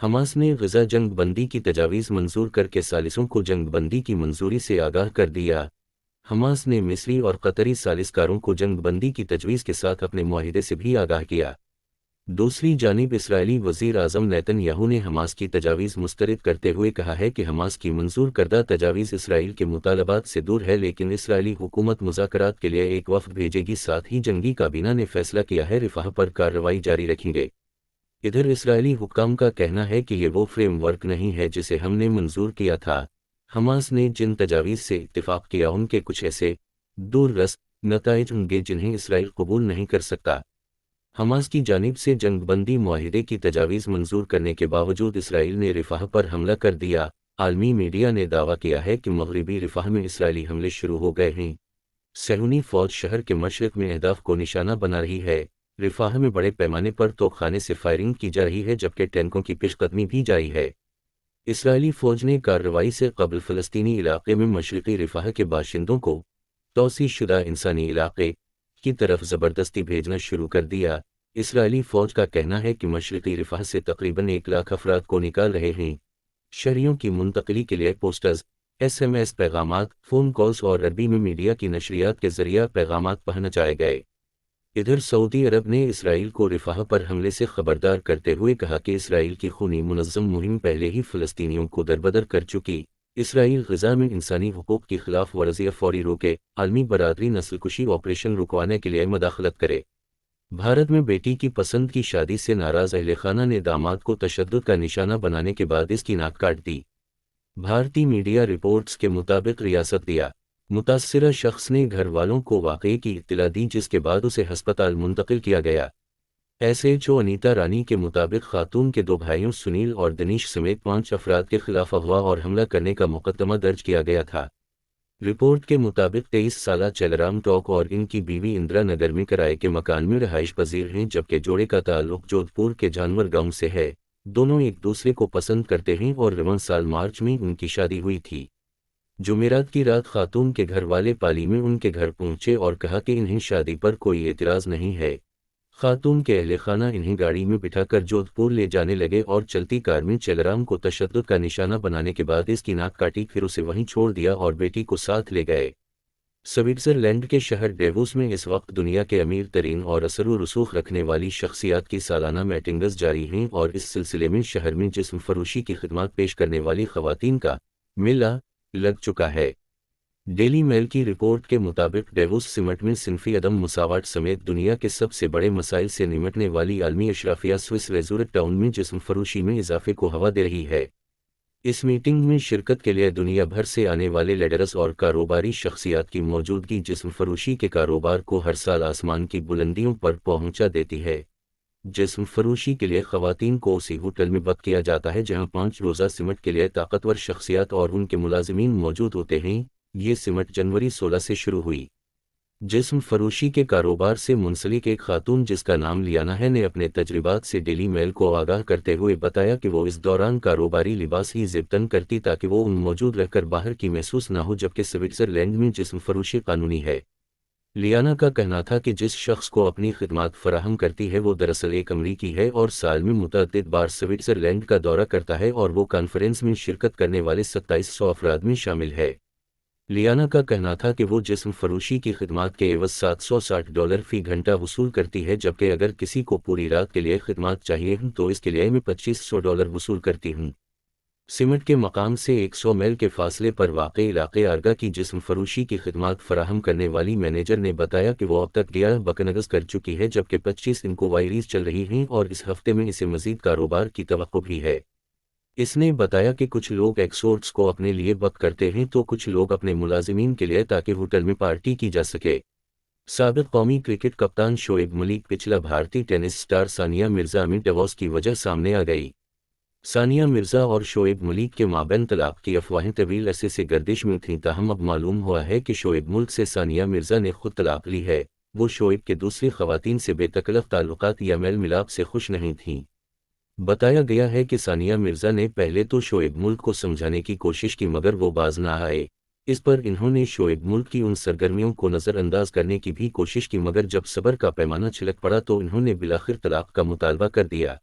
Hamas نے غزہ جنگ بندی کی تجاویز منظور کر کے ثالثوں کو جنگ بندی کی منظوری سے آگاہ کر دیا۔ حماس نے مصری اور قطری ثالث کاروں کو جنگ بندی کی تجویز کے ساتھ اپنے معاہدے سے بھی آگاہ کیا۔ دوسری جانب اسرائیلی وزیر اعظم نیتن یاہو نے حماس کی تجاویز مسترد کرتے ہوئے کہا ہے کہ حماس کی منظور کردہ تجاویز اسرائیل کے مطالبات سے دور ہے، لیکن اسرائیلی حکومت مذاکرات کے لیے ایک وفد بھیجے گی، ساتھ ہی جنگی کابینہ نے فیصلہ کیا ہے رفح پر کارروائی جاری رکھیں گے۔ ادھر اسرائیلی حکام کا کہنا ہے کہ یہ وہ فریم ورک نہیں ہے جسے ہم نے منظور کیا تھا۔ حماس نے جن تجاویز سے اتفاق کیا ان کے کچھ ایسے دور رس نتائج ہوں گے جنہیں اسرائیل قبول نہیں کر سکتا۔ حماس کی جانب سے جنگ بندی معاہدے کی تجاویز منظور کرنے کے باوجود اسرائیل نے رفح پر حملہ کر دیا۔ عالمی میڈیا نے دعویٰ کیا ہے کہ مغربی رفح میں اسرائیلی حملے شروع ہو گئے ہیں۔ صہیونی فوج شہر کے مشرق میں اہداف کو نشانہ بنا رہی ہے۔ رفح میں بڑے پیمانے پر توپخانے سے فائرنگ کی جا رہی ہے، جبکہ ٹینکوں کی پیش قدمی بھی جاری ہے۔ اسرائیلی فوج نے کارروائی سے قبل فلسطینی علاقے میں مشرقی رفح کے باشندوں کو توسیع شدہ انسانی علاقے کی طرف زبردستی بھیجنا شروع کر دیا۔ اسرائیلی فوج کا کہنا ہے کہ مشرقی رفح سے تقریباً 1 لاکھ افراد کو نکال رہے ہیں۔ شہریوں کی منتقلی کے لیے پوسٹرز، SMS پیغامات، فون کالز اور عربی میں میڈیا کی نشریات کے ذریعہ پیغامات پہنچائے گئے۔ ادھر سعودی عرب نے اسرائیل کو رفح پر حملے سے خبردار کرتے ہوئے کہا کہ اسرائیل کی خونی منظم مہم پہلے ہی فلسطینیوں کو دربدر کر چکی۔ اسرائیل غزہ میں انسانی حقوق کی خلاف ورزی فوری روکے، عالمی برادری نسل کشی آپریشن رکوانے کے لیے مداخلت کرے۔ بھارت میں بیٹی کی پسند کی شادی سے ناراض اہل خانہ نے داماد کو تشدد کا نشانہ بنانے کے بعد اس کی ناک کاٹ دی۔ بھارتی میڈیا رپورٹس کے مطابق ریاست دیا متاثرہ شخص نے گھر والوں کو واقعے کی اطلاع دی، جس کے بعد اسے ہسپتال منتقل کیا گیا۔ SHO انیتا رانی کے مطابق خاتون کے 2 بھائیوں سنیل اور دنیش سمیت 5 افراد کے خلاف اغوا اور حملہ کرنے کا مقدمہ درج کیا گیا تھا۔ رپورٹ کے مطابق 23 سالہ چیلرام ٹوک اور ان کی بیوی اندرا نگر میں کرائے کے مکان میں رہائش پذیر ہیں، جبکہ جوڑے کا تعلق جودھ پور کے جانور گاؤں سے ہے۔ دونوں ایک دوسرے کو پسند کرتے ہیں اور رواں سال مارچ میں ان کی شادی ہوئی تھی۔ جمعرات کی رات خاتون کے گھر والے پالی میں ان کے گھر پہنچے اور کہا کہ انہیں شادی پر کوئی اعتراض نہیں ہے۔ خاتون کے اہل خانہ انہیں گاڑی میں بٹھا کر جودھ پور لے جانے لگے اور چلتی کار میں چیلرام کو تشدد کا نشانہ بنانے کے بعد اس کی ناک کاٹی، پھر اسے وہیں چھوڑ دیا اور بیٹی کو ساتھ لے گئے۔ سوئٹزرلینڈ کے شہر ڈیووس میں اس وقت دنیا کے امیر ترین اور اثر و رسوخ رکھنے والی شخصیات کی سالانہ میٹنگز جاری ہیں، اور اس سلسلے میں شہر میں جسم فروشی کی خدمات پیش کرنے والی خواتین کا میلہ لگ چکا ہے۔ ڈیلی میل کی رپورٹ کے مطابق ڈیووس سمٹ میں صنفی عدم مساوات سمیت دنیا کے سب سے بڑے مسائل سے نمٹنے والی عالمی اشرافیہ سوئس ریزورٹ ٹاؤن میں جسم فروشی میں اضافے کو ہوا دے رہی ہے۔ اس میٹنگ میں شرکت کے لیے دنیا بھر سے آنے والے لیڈرز اور کاروباری شخصیات کی موجودگی جسم فروشی کے کاروبار کو ہر سال آسمان کی بلندیوں پر پہنچا دیتی ہے۔ جسم فروشی کے لیے خواتین کو اسی ہوٹل میں بک کیا جاتا ہے جہاں 5 روزہ سمٹ کے لیے طاقتور شخصیات اور ان کے ملازمین موجود ہوتے ہیں۔ یہ سمٹ جنوری 16 سے شروع ہوئی۔ جسم فروشی کے کاروبار سے منسلک ایک خاتون جس کا نام لیانا ہے نے اپنے تجربات سے ڈیلی میل کو آگاہ کرتے ہوئے بتایا کہ وہ اس دوران کاروباری لباس ہی ضبطن کرتی تاکہ وہ ان موجود رہ کر باہر کی محسوس نہ ہو، جبکہ سوئٹزرلینڈ میں جسم فروشی قانونی ہے۔ لیانا کا کہنا تھا کہ جس شخص کو اپنی خدمات فراہم کرتی ہے وہ دراصل ایک امریکی ہے اور سال میں متعدد بار سوئٹزرلینڈ کا دورہ کرتا ہے، اور وہ کانفرنس میں شرکت کرنے والے 2700 افراد میں شامل ہے۔ لیانا کا کہنا تھا کہ وہ جسم فروشی کی خدمات کے عوض $760 فی گھنٹہ وصول کرتی ہے، جبکہ اگر کسی کو پوری رات کے لیے خدمات چاہیے ہوں تو اس کے لیے میں $2500 وصول کرتی ہوں۔ سمٹ کے مقام سے 100 میل کے فاصلے پر واقع علاقے آرگا کی جسم فروشی کی خدمات فراہم کرنے والی مینیجر نے بتایا کہ وہ اب تک 11 بکنگز کر چکی ہے، جبکہ 25 انکوائریز چل رہی ہیں اور اس ہفتے میں اسے مزید کاروبار کی توقع بھی ہے۔ اس نے بتایا کہ کچھ لوگ ایکسورٹس کو اپنے لیے بک کرتے ہیں تو کچھ لوگ اپنے ملازمین کے لیے تاکہ ہوٹل میں پارٹی کی جا سکے۔ سابق قومی کرکٹ کپتان شعیب ملک پچھلا بھارتی ٹینس سٹار ثانیہ مرزا میں ڈیوورس کی وجہ سامنے آ گئی۔ ثانیہ مرزا اور شعیب ملک کے مابین طلاق کی افواہیں طویل عرصے سے گردش میں تھیں، تاہم اب معلوم ہوا ہے کہ شعیب ملک سے ثانیہ مرزا نے خود طلاق لی ہے۔ وہ شعیب کے دوسری خواتین سے بے تکلف تعلقات یا میل ملاپ سے خوش نہیں تھیں۔ بتایا گیا ہے کہ ثانیہ مرزا نے پہلے تو شعیب ملک کو سمجھانے کی کوشش کی مگر وہ باز نہ آئے۔ اس پر انہوں نے شعیب ملک کی ان سرگرمیوں کو نظر انداز کرنے کی بھی کوشش کی، مگر جب صبر کا پیمانہ چھلک پڑا تو انہوں نے بالآخر طلاق کا مطالبہ کر دیا۔